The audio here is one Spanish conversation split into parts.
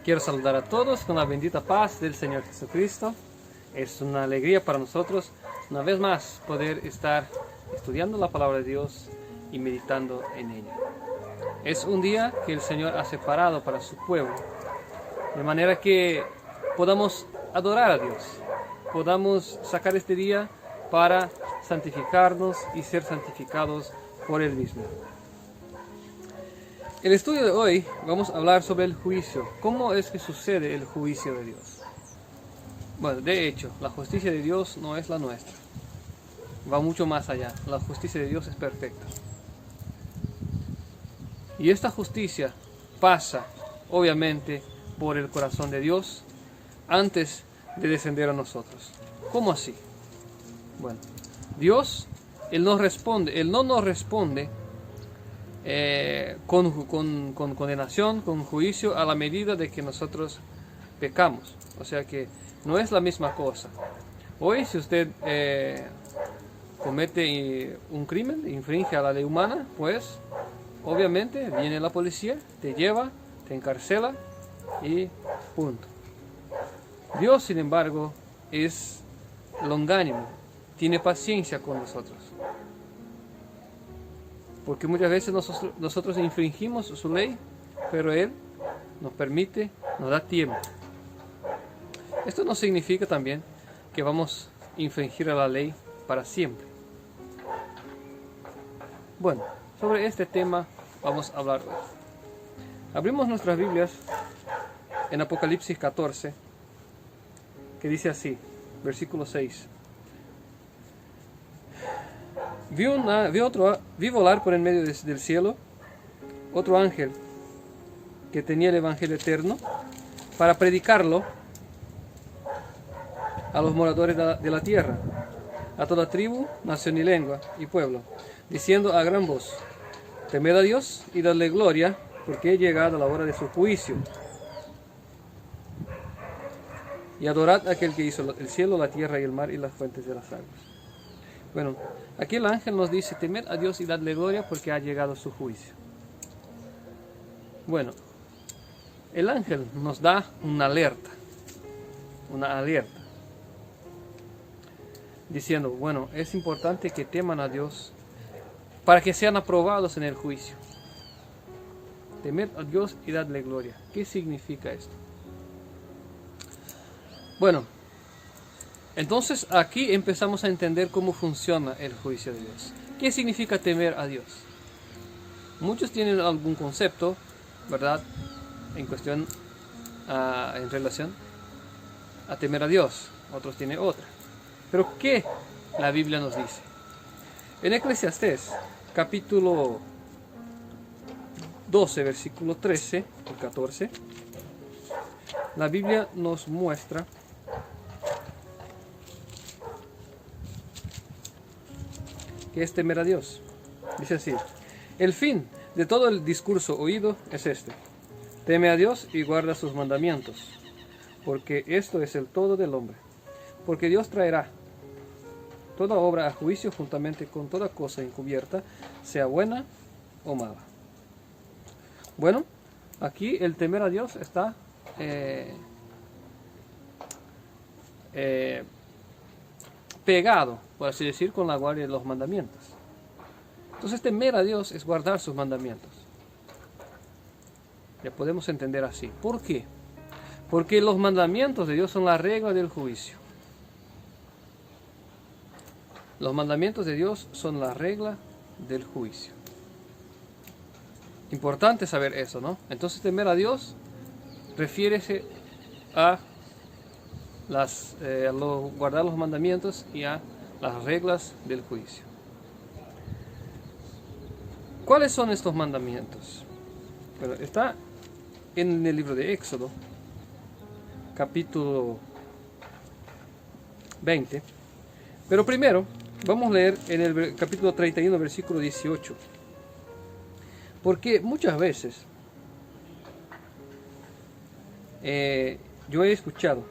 Quiero saludar a todos con la bendita paz del Señor Jesucristo. Es una alegría para nosotros, una vez más, poder estar estudiando la palabra de Dios y meditando en ella. Es un día que el Señor ha separado para su pueblo, de manera que podamos adorar a Dios, podamos sacar este día para santificarnos y ser santificados por Él mismo. El estudio de hoy vamos a hablar sobre el juicio. ¿Cómo es que sucede el juicio de Dios? Bueno, de hecho, la justicia de Dios no es la nuestra. Va mucho más allá. La justicia de Dios es perfecta. Y esta justicia pasa, obviamente, por el corazón de Dios antes de descender a nosotros. ¿Cómo así? Bueno, Dios, Él no nos responde con condenación, con juicio a la medida de que nosotros pecamos. O sea que no es la misma cosa. Hoy si usted comete un crimen, infringe a la ley humana, pues obviamente viene la policía, te lleva, te encarcela y punto. Dios, sin embargo, es longánimo, tiene paciencia con nosotros. Porque muchas veces nosotros infringimos su ley, pero Él nos permite, nos da tiempo. Esto no significa también que vamos a infringir a la ley para siempre. Bueno, sobre este tema vamos a hablar hoy. Abrimos nuestras Biblias en Apocalipsis 14, que dice así, versículo 6. Vi volar por en medio del cielo otro ángel que tenía el evangelio eterno para predicarlo a los moradores de la tierra, a toda tribu, nación y lengua y pueblo, diciendo a gran voz: temed a Dios y dadle gloria, porque he llegado la hora de su juicio. Y adorad a aquel que hizo el cielo, la tierra y el mar y las fuentes de las aguas. Bueno, aquí el ángel nos dice: temed a Dios y dadle gloria porque ha llegado su juicio. Bueno, el ángel nos da una alerta, diciendo, bueno, es importante que teman a Dios para que sean aprobados en el juicio. Temed a Dios y dadle gloria. ¿Qué significa esto? Bueno, entonces aquí empezamos a entender cómo funciona el juicio de Dios. ¿Qué significa temer a Dios? Muchos tienen algún concepto, ¿verdad?, en relación a temer a Dios. Otros tienen otra. Pero ¿qué la Biblia nos dice? En Eclesiastés, capítulo 12, versículo 13 y 14, la Biblia nos muestra que es temer a Dios. Dice así: el fin de todo el discurso oído es este: teme a Dios y guarda sus mandamientos, porque esto es el todo del hombre. Porque Dios traerá toda obra a juicio juntamente con toda cosa encubierta, sea buena o mala. Bueno, aquí el temer a Dios está pegado, por así decir, con la guardia de los mandamientos. Entonces temer a Dios es guardar sus mandamientos. Ya podemos entender así. ¿Por qué? Porque los mandamientos de Dios son la regla del juicio. Los mandamientos de Dios son la regla del juicio. Importante saber eso, ¿no? Entonces temer a Dios refiere a guardar los mandamientos y a las reglas del juicio. ¿Cuáles son estos mandamientos? Bueno, está en el libro de Éxodo, capítulo 20. Pero primero vamos a leer en el capítulo 31, versículo 18. Porque muchas veces yo he escuchado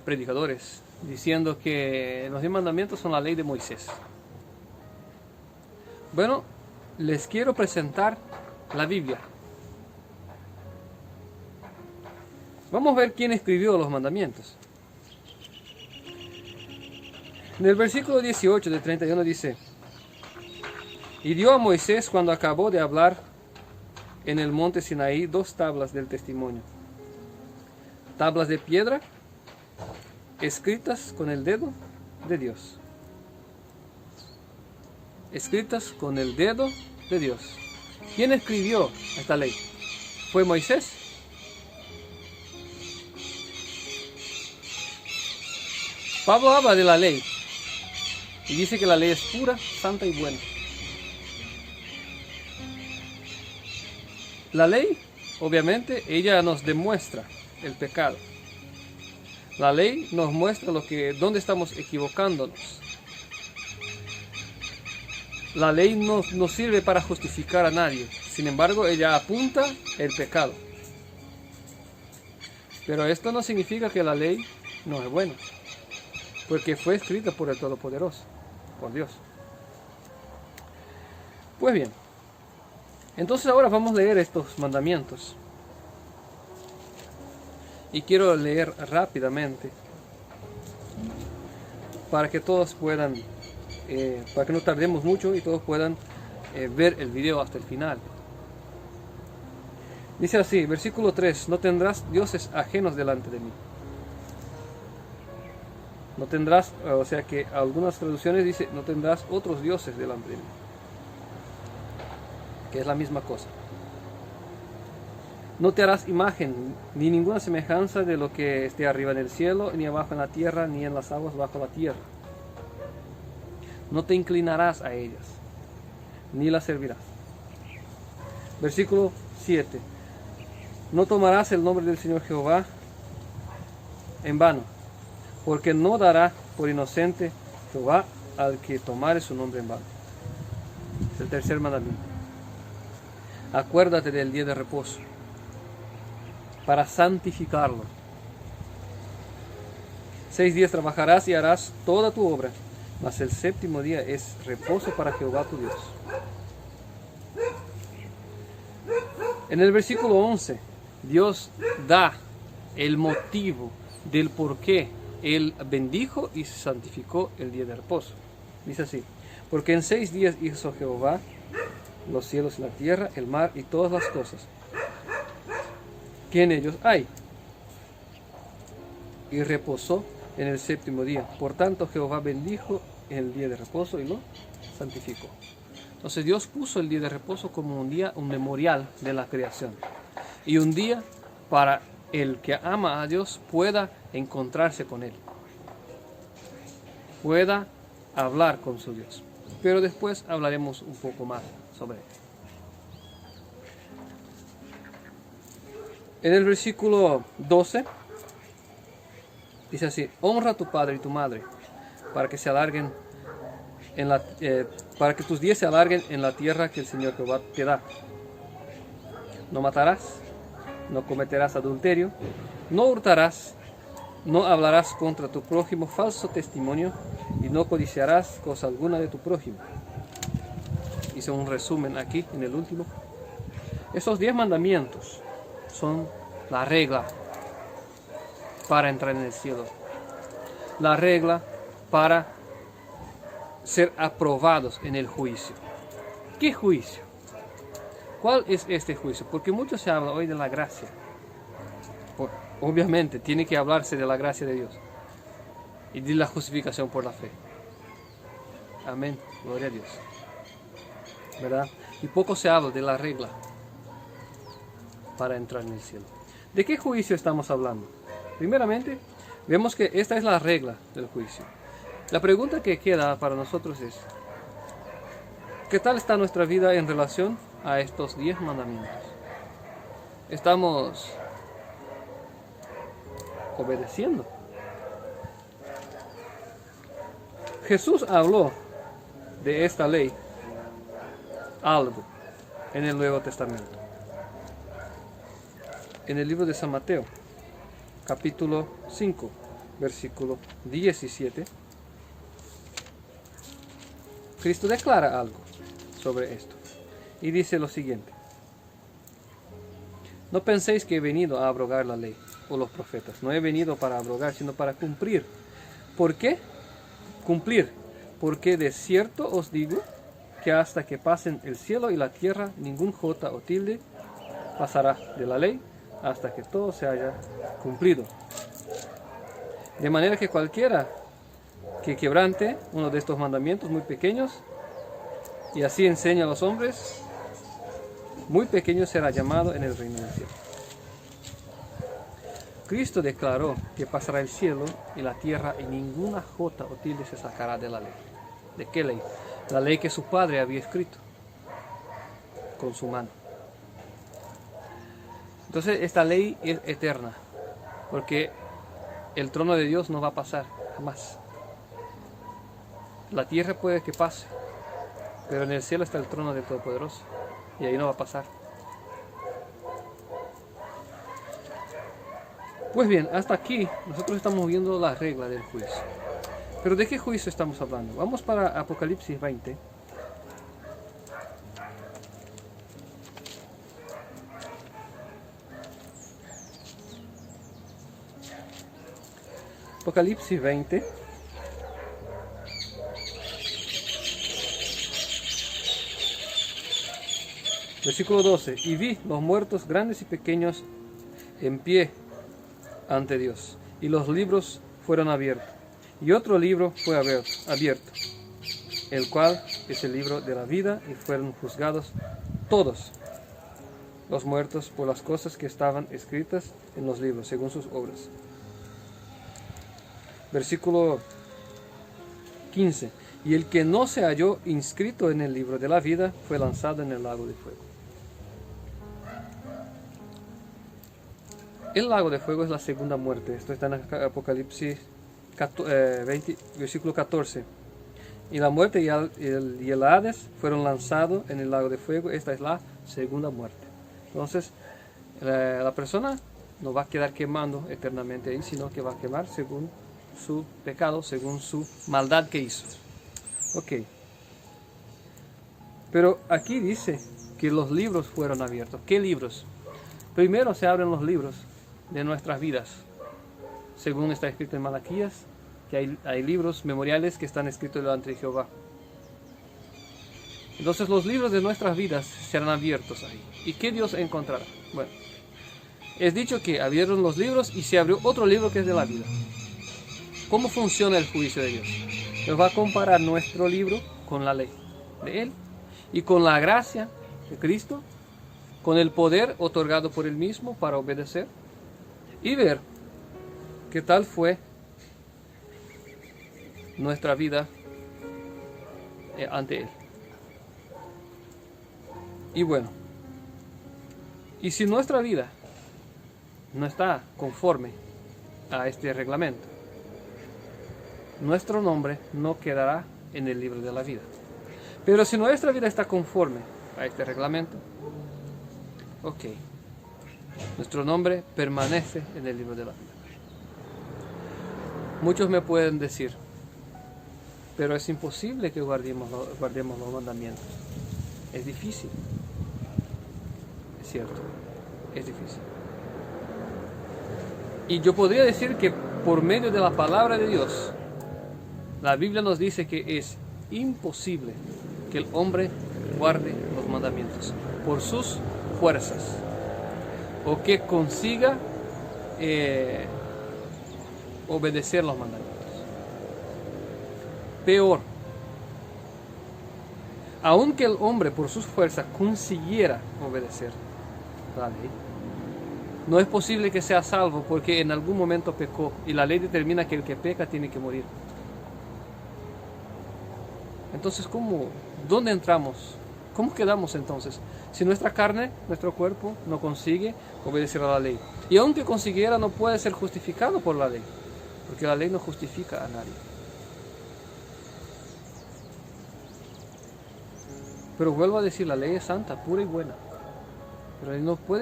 predicadores diciendo que los 10 mandamientos son la ley de Moisés. Bueno, les quiero presentar la Biblia. Vamos a ver quién escribió los mandamientos. En el versículo 18 de 31 dice: y dio a Moisés, cuando acabó de hablar en el monte Sinaí, 2 tablas del testimonio, tablas de piedra escritas con el dedo de Dios. Escritas con el dedo de Dios. ¿Quién escribió esta ley? ¿Fue Moisés? Pablo habla de la ley y dice que la ley es pura, santa y buena. La ley, obviamente, ella nos demuestra el pecado. La ley nos muestra dónde estamos equivocándonos. La ley no sirve para justificar a nadie. Sin embargo, ella apunta el pecado. Pero esto no significa que la ley no es buena, porque fue escrita por el Todopoderoso, por Dios. Pues bien, entonces ahora vamos a leer estos mandamientos. Y quiero leer rápidamente para que todos puedan, para que no tardemos mucho y todos puedan ver el video hasta el final. Dice así, versículo 3: no tendrás dioses ajenos delante de mí. No tendrás, o sea que algunas traducciones dice, no tendrás otros dioses delante de mí, que es la misma cosa. No te harás imagen ni ninguna semejanza de lo que esté arriba en el cielo, ni abajo en la tierra, ni en las aguas bajo la tierra. No te inclinarás a ellas, ni las servirás. Versículo 7. No tomarás el nombre del Señor Jehová en vano, porque no dará por inocente Jehová al que tomare su nombre en vano. Es el tercer mandamiento. Acuérdate del día de reposo, para santificarlo. 6 días trabajarás y harás toda tu obra, mas el séptimo día es reposo para Jehová tu Dios. En el versículo 11, Dios da el motivo del por qué Él bendijo y santificó el día de reposo. Dice así: porque en 6 días hizo Jehová los cielos y la tierra, el mar y todas las cosas que en ellos hay, y reposó en el séptimo día. Por tanto, Jehová bendijo el día de reposo y lo santificó. Entonces Dios puso el día de reposo como un día, un memorial de la creación, y un día para el que ama a Dios pueda encontrarse con Él, pueda hablar con su Dios. Pero después hablaremos un poco más sobre él. En el versículo 12 dice así: honra a tu padre y tu madre, para que se alarguen para que tus días se alarguen en la tierra que el Señor Jehová te da. No matarás, no cometerás adulterio, no hurtarás, no hablarás contra tu prójimo falso testimonio, y no codiciarás cosa alguna de tu prójimo. Hice un resumen aquí en el último. Esos 10 mandamientos son la regla para entrar en el cielo, la regla para ser aprobados en el juicio. ¿Qué juicio? ¿Cuál es este juicio? Porque mucho se habla hoy de la gracia. Obviamente tiene que hablarse de la gracia de Dios y de la justificación por la fe. Amén, gloria a Dios, ¿verdad? Y poco se habla de la regla para entrar en el cielo. ¿De qué juicio estamos hablando? Primeramente, vemos que esta es la regla del juicio. La pregunta que queda para nosotros es: ¿qué tal está nuestra vida en relación a estos 10 mandamientos? ¿Estamos obedeciendo? Jesús habló de esta ley algo en el Nuevo Testamento. En el libro de San Mateo, capítulo 5, versículo 17, Cristo declara algo sobre esto y dice lo siguiente: no penséis que he venido a abrogar la ley o los profetas. No he venido para abrogar, sino para cumplir. ¿Por qué? Cumplir. Porque de cierto os digo que hasta que pasen el cielo y la tierra, ningún jota o tilde pasará de la ley hasta que todo se haya cumplido. De manera que cualquiera que quebrante uno de estos mandamientos muy pequeños y así enseña a los hombres, muy pequeño será llamado en el reino del cielo. Cristo declaró que pasará el cielo y la tierra y ninguna jota o tilde se sacará de la ley. ¿De qué ley? La ley que su padre había escrito con su mano. Entonces esta ley es eterna, porque el trono de Dios no va a pasar jamás. La tierra puede que pase, pero en el cielo está el trono del Todopoderoso y ahí no va a pasar. Pues bien, hasta aquí nosotros estamos viendo la regla del juicio. Pero ¿de qué juicio estamos hablando? Vamos para Apocalipsis 20. Apocalipsis 20. Versículo 12. Y vi los muertos grandes y pequeños en pie ante Dios, y los libros fueron abiertos. Y otro libro fue abierto, el cual es el libro de la vida, y fueron juzgados todos los muertos por las cosas que estaban escritas en los libros, según sus obras. Versículo 15. Y el que no se halló inscrito en el libro de la vida fue lanzado en el lago de fuego. El lago de fuego es la segunda muerte. Esto está en Apocalipsis 20, versículo 14. Y la muerte y el Hades fueron lanzados en el lago de fuego. Esta es la segunda muerte. Entonces, la persona no va a quedar quemando eternamente ahí, sino que va a quemar según su pecado, según su maldad que hizo. Ok. Pero aquí dice que los libros fueron abiertos. ¿Qué libros? Primero se abren los libros de nuestras vidas. Según está escrito en Malaquías, que hay libros memoriales que están escritos delante de Jehová. Entonces los libros de nuestras vidas serán abiertos ahí. ¿Y qué Dios encontrará? Bueno, es dicho que abrieron los libros y se abrió otro libro que es de la vida. ¿Cómo funciona el juicio de Dios? Dios va a comparar nuestro libro con la ley de Él y con la gracia de Cristo, con el poder otorgado por Él mismo para obedecer y ver qué tal fue nuestra vida ante Él. Y bueno, y si nuestra vida no está conforme a este reglamento, nuestro nombre no quedará en el libro de la vida. Pero si nuestra vida está conforme a este reglamento, ok, nuestro nombre permanece en el libro de la vida. Muchos me pueden decir, pero es imposible que guardemos los mandamientos. Es difícil. Es cierto, es difícil. Y yo podría decir que por medio de la palabra de Dios, la Biblia nos dice que es imposible que el hombre guarde los mandamientos por sus fuerzas o que consiga obedecer los mandamientos. Peor, aunque el hombre por sus fuerzas consiguiera obedecer la ley, no es posible que sea salvo porque en algún momento pecó y la ley determina que el que peca tiene que morir. Entonces, ¿dónde entramos? ¿Cómo quedamos entonces? Si nuestra carne, nuestro cuerpo, no consigue obedecer a la ley. Y aunque consiguiera, no puede ser justificado por la ley. Porque la ley no justifica a nadie. Pero vuelvo a decir, la ley es santa, pura y buena. Pero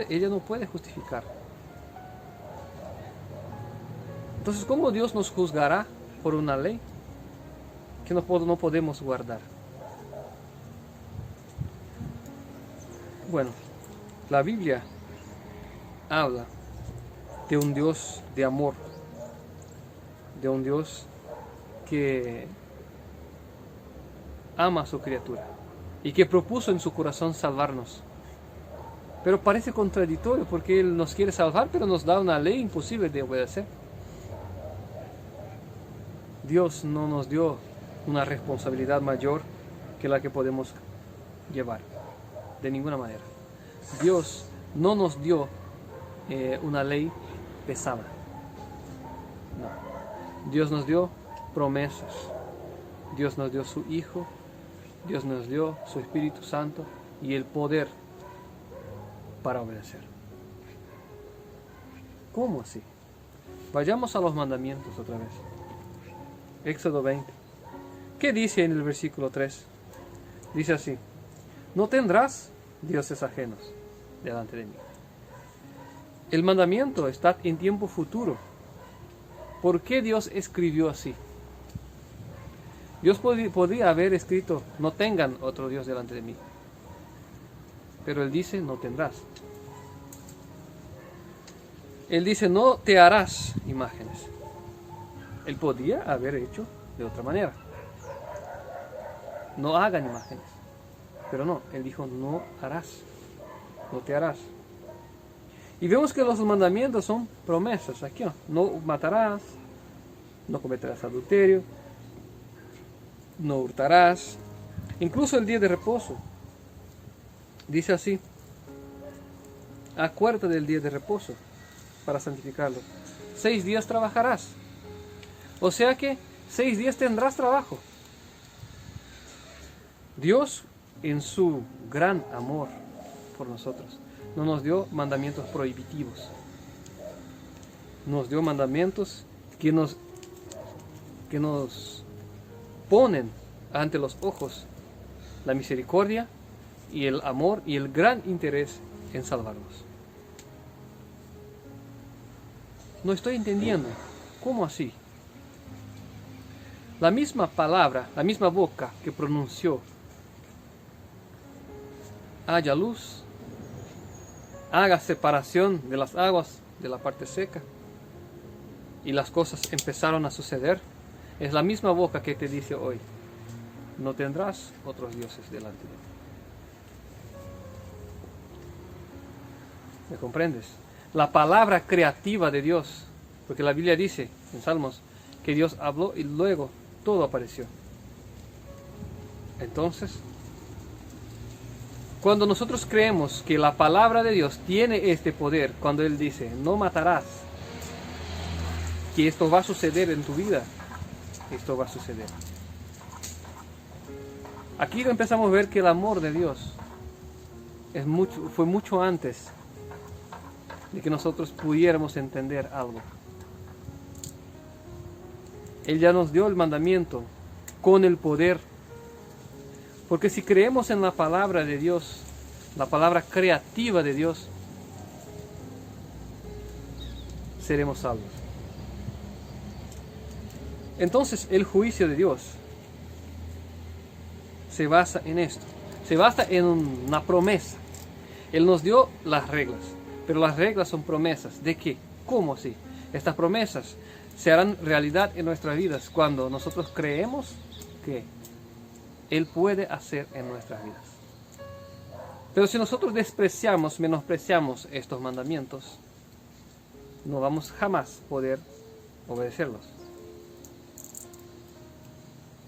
ella no puede justificar. Entonces, ¿cómo Dios nos juzgará por una ley que no podemos guardar? Bueno, la Biblia habla de un Dios de amor, de un Dios que ama a su criatura y que propuso en su corazón salvarnos. Pero parece contradictorio porque Él nos quiere salvar, pero nos da una ley imposible de obedecer. Dios no nos dio una responsabilidad mayor que la que podemos llevar, de ninguna manera. Dios no nos dio una ley pesada. No. Dios nos dio promesas. Dios nos dio su Hijo. Dios nos dio su Espíritu Santo y el poder para obedecer. ¿Cómo así? Vayamos a los mandamientos otra vez. Éxodo 20. ¿Qué dice en el versículo 3? Dice así: no tendrás dioses ajenos delante de mí. El mandamiento está en tiempo futuro. ¿Por qué Dios escribió así? Dios podría haber escrito: no tengan otro Dios delante de mí. Pero Él dice: no tendrás. Él dice: no te harás imágenes. Él podía haber hecho de otra manera: no hagan imágenes. Pero no, Él dijo: no harás, no te harás. Y vemos que los mandamientos son promesas. Aquí no matarás, no cometerás adulterio, no hurtarás. Incluso el día de reposo. Dice así: acuérdate del día de reposo para santificarlo. 6 días trabajarás. O sea que 6 días tendrás trabajo. Dios, en su gran amor por nosotros, no nos dio mandamientos prohibitivos. Nos dio mandamientos que nos ponen ante los ojos la misericordia y el amor y el gran interés en salvarnos. No estoy entendiendo. ¿Cómo así? La misma palabra, la misma boca que pronunció haya luz, haga separación de las aguas de la parte seca, y las cosas empezaron a suceder, es la misma boca que te dice hoy: no tendrás otros dioses delante de ti. ¿Me comprendes? La palabra creativa de Dios, porque la Biblia dice en Salmos que Dios habló y luego todo apareció. Entonces, cuando nosotros creemos que la palabra de Dios tiene este poder, cuando Él dice: no matarás, que esto va a suceder en tu vida, esto va a suceder. Aquí empezamos a ver que el amor de Dios fue mucho antes de que nosotros pudiéramos entender algo. Él ya nos dio el mandamiento con el poder. Porque si creemos en la palabra de Dios, la palabra creativa de Dios, seremos salvos. Entonces el juicio de Dios se basa en esto. Se basa en una promesa. Él nos dio las reglas. Pero las reglas son promesas. ¿De qué? ¿Cómo así? Estas promesas se harán realidad en nuestras vidas cuando nosotros creemos que Él puede hacer en nuestras vidas. Pero si nosotros despreciamos, menospreciamos estos mandamientos, no vamos jamás a poder obedecerlos.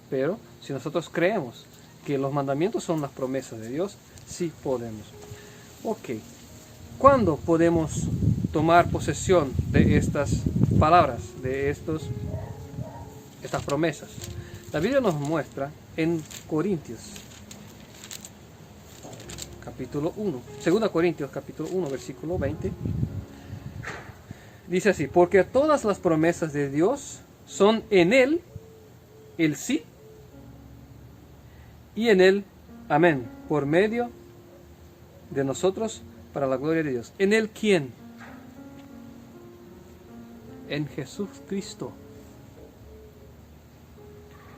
Pero si nosotros creemos que los mandamientos son las promesas de Dios, sí podemos. Ok. ¿Cuándo podemos tomar posesión de estas palabras, de estas promesas? La Biblia nos muestra en Corintios, capítulo 1, 2 Corintios, capítulo 1, versículo 20. Dice así: porque todas las promesas de Dios son en Él, el sí, y en Él, amén, por medio de nosotros, para la gloria de Dios. ¿En Él quién? En Jesucristo.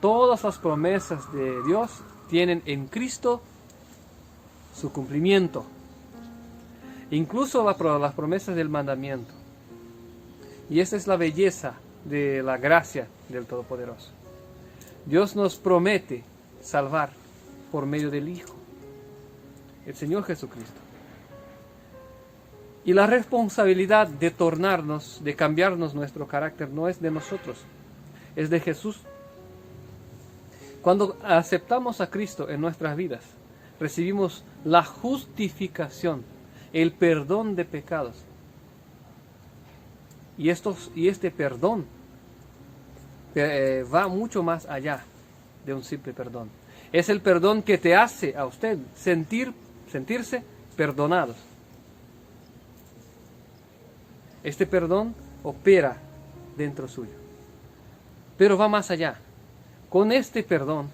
Todas las promesas de Dios tienen en Cristo su cumplimiento. Incluso las promesas del mandamiento. Y esta es la belleza de la gracia del Todopoderoso. Dios nos promete salvar por medio del Hijo, el Señor Jesucristo. Y la responsabilidad de tornarnos, de cambiarnos nuestro carácter, no es de nosotros, es de Jesús. Cuando aceptamos a Cristo en nuestras vidas, recibimos la justificación, el perdón de pecados. Y este perdón va mucho más allá de un simple perdón. Es el perdón que te hace a usted sentirse perdonados. Este perdón opera dentro suyo. Pero va más allá. Con este perdón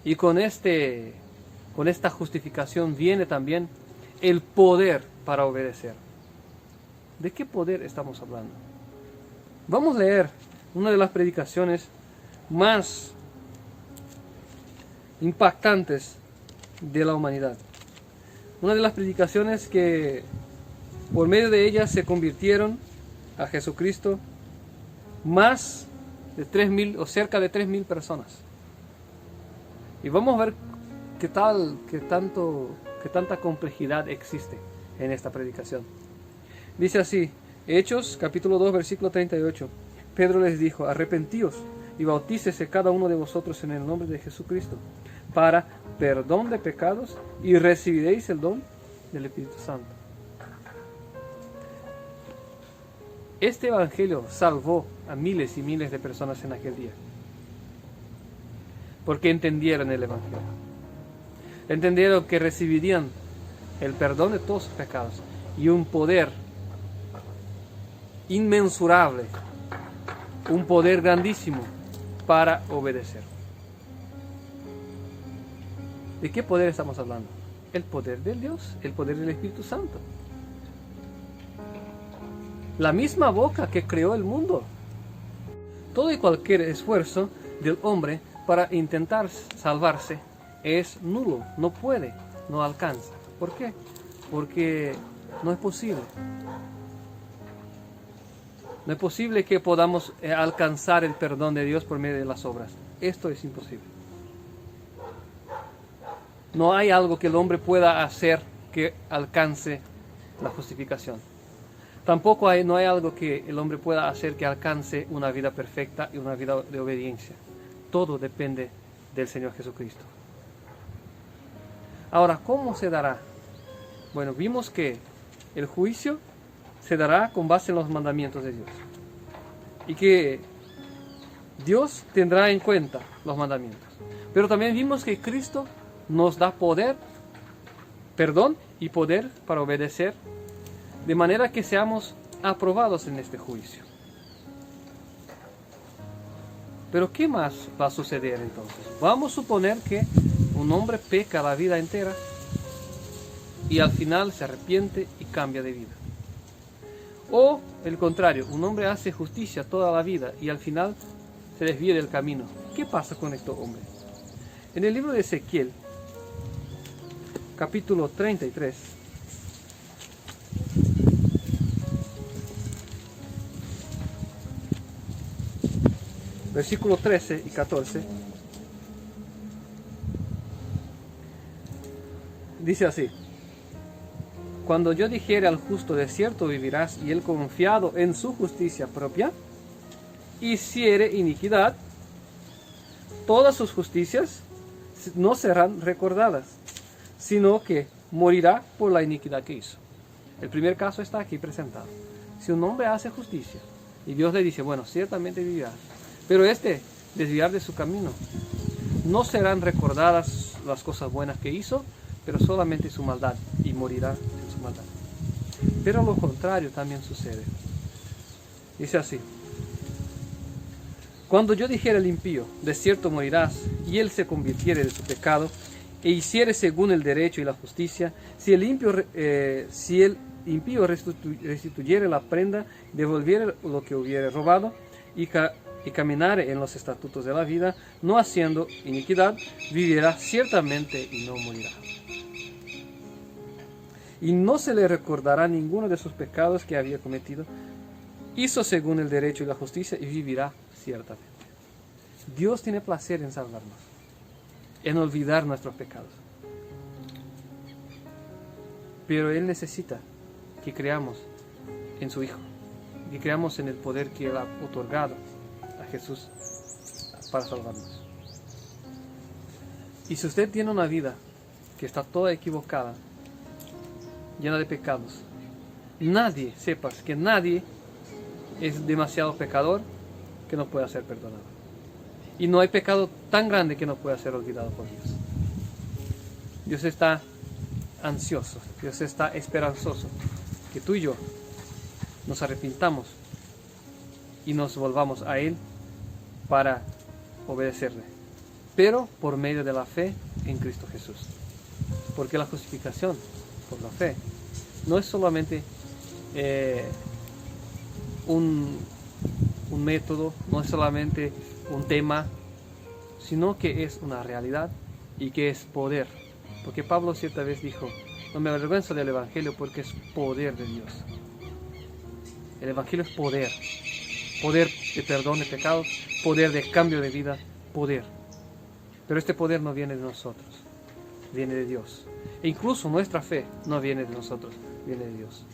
y con esta justificación viene también el poder para obedecer. ¿De qué poder estamos hablando? Vamos a leer una de las predicaciones más impactantes de la humanidad. Una de las predicaciones que por medio de ellas se convirtieron a Jesucristo más de 3,000 o cerca de 3,000 personas. Y vamos a ver qué tanta complejidad existe en esta predicación. Dice así, Hechos capítulo 2 versículo 38. Pedro les dijo, arrepentíos y bautícese cada uno de vosotros en el nombre de Jesucristo para perdón de pecados y recibiréis el don del Espíritu Santo. Este evangelio salvó a miles y miles de personas en aquel día, porque entendieron el evangelio. Entendieron que recibirían el perdón de todos sus pecados y un poder inmensurable, un poder grandísimo para obedecer. ¿De qué poder estamos hablando? El poder de Dios, el poder del Espíritu Santo. La misma boca que creó el mundo. Todo y cualquier esfuerzo del hombre para intentar salvarse es nulo, no puede, no alcanza. ¿Por qué? Porque no es posible. No es posible que podamos alcanzar el perdón de Dios por medio de las obras. Esto es imposible. No hay algo que el hombre pueda hacer que alcance la justificación. Tampoco no hay algo que el hombre pueda hacer que alcance una vida perfecta y una vida de obediencia. Todo depende del Señor Jesucristo. Ahora, ¿cómo se dará? Bueno, vimos que el juicio se dará con base en los mandamientos de Dios. Y que Dios tendrá en cuenta los mandamientos. Pero también vimos que Cristo nos da poder, perdón y poder para obedecer, de manera que seamos aprobados en este juicio. Pero ¿qué más va a suceder entonces? Vamos a suponer que un hombre peca la vida entera y al final se arrepiente y cambia de vida. O el contrario, un hombre hace justicia toda la vida y al final se desvía del camino. ¿Qué pasa con este hombre? En el libro de Ezequiel, capítulo 33, versículos 13 y 14, dice así: Cuando yo dijere al justo, de cierto vivirás, y él confiado en su justicia propia, hiciere iniquidad, todas sus justicias no serán recordadas, sino que morirá por la iniquidad que hizo. El primer caso está aquí presentado. Si un hombre hace justicia y Dios le dice, bueno, ciertamente vivirás, pero desviar de su camino, no serán recordadas las cosas buenas que hizo, pero solamente su maldad, y morirá en su maldad. Pero lo contrario también sucede. Dice así: Cuando yo dijere al impío, de cierto morirás, y él se convirtiere de su pecado, e hiciere según el derecho y la justicia, si el impío restituyere la prenda, devolviere lo que hubiere robado, y caminare en los estatutos de la vida, no haciendo iniquidad, vivirá ciertamente y no morirá. Y no se le recordará ninguno de sus pecados que había cometido, hizo según el derecho y la justicia y vivirá ciertamente. Dios tiene placer en salvarnos, en olvidar nuestros pecados. Pero Él necesita que creamos en su Hijo, que creamos en el poder que Él ha otorgado a Jesús para salvarnos. Y si usted tiene una vida que está toda equivocada, llena de pecados, sepas que nadie es demasiado pecador que no pueda ser perdonado. Y no hay pecado tan grande que no pueda ser olvidado por Dios. Dios está ansioso, Dios está esperanzoso que tú y yo nos arrepintamos y nos volvamos a Él para obedecerle, pero por medio de la fe en Cristo Jesús. Porque la justificación por la fe no es solamente un método, no es solamente un tema, sino que es una realidad y que es poder. Porque Pablo cierta vez dijo: no me avergüenzo del Evangelio porque es poder de Dios. El Evangelio es poder. Poder de perdón de pecados, poder de cambio de vida, poder. Pero este poder no viene de nosotros, viene de Dios. E incluso nuestra fe no viene de nosotros, viene de Dios.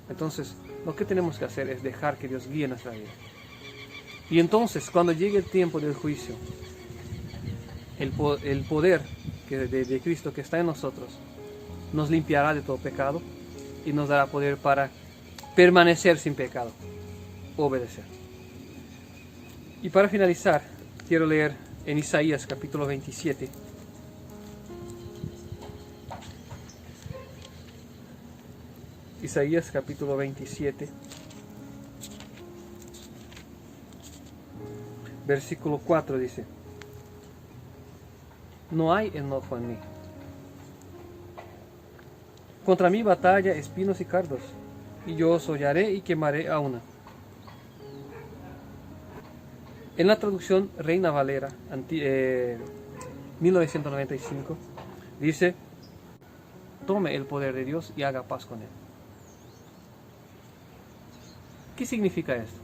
Entonces, lo que tenemos que hacer es dejar que Dios guíe nuestra vida. Y entonces, cuando llegue el tiempo del juicio, el poder de Cristo que está en nosotros nos limpiará de todo pecado y nos dará poder para permanecer sin pecado, obedecer. Y para finalizar, quiero leer en Isaías capítulo 27. Isaías capítulo 27, versículo 4 dice: no hay enojo en mí. Contra mí batalla espinos y cardos, y yo os hollaré y quemaré a una. En la traducción Reina Valera 1995 dice: tome el poder de Dios y haga paz con Él. ¿Qué significa esto?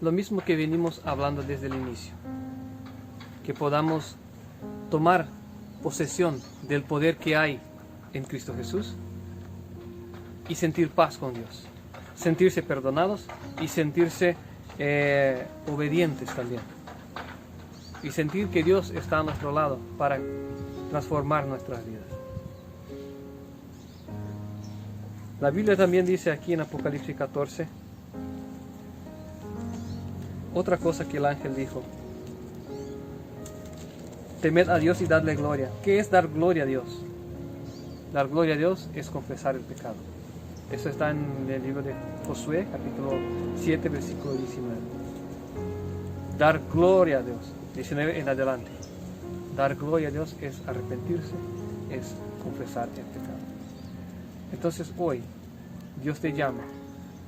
Lo mismo que venimos hablando desde el inicio, que podamos tomar posesión del poder que hay en Cristo Jesús y sentir paz con Dios, sentirse perdonados y sentirse obedientes también, y sentir que Dios está a nuestro lado para transformar nuestras vidas. La Biblia también dice aquí en Apocalipsis 14 otra cosa que el ángel dijo: temed a Dios y dadle gloria. ¿Qué es dar gloria a Dios? Dar gloria a Dios es confesar el pecado. Eso está en el libro de Josué, capítulo 7, versículo 19. Dar gloria a Dios, 19 en adelante. Dar gloria a Dios es arrepentirse, es confesar el pecado. Entonces hoy Dios te llama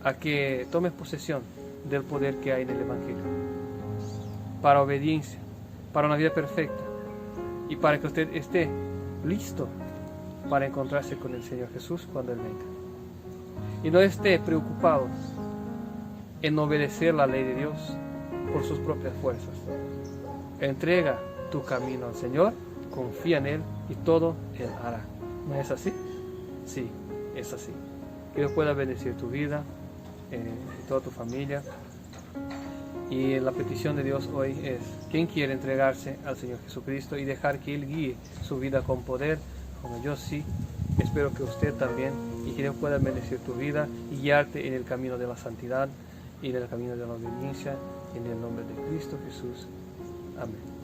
a que tomes posesión del poder que hay en el Evangelio, para obediencia, para una vida perfecta, y para que usted esté listo para encontrarse con el Señor Jesús cuando Él venga. Y no esté preocupado en obedecer la ley de Dios por sus propias fuerzas. Entrega tu camino al Señor, confía en Él y todo Él hará. ¿No es así? Sí, es así. Que Dios pueda bendecir tu vida y toda tu familia. Y la petición de Dios hoy es: ¿quién quiere entregarse al Señor Jesucristo y dejar que Él guíe su vida con poder? Como yo sí, espero que usted también, y que Dios pueda bendecir tu vida y guiarte en el camino de la santidad y en el camino de la obediencia, en el nombre de Cristo Jesús. Amén.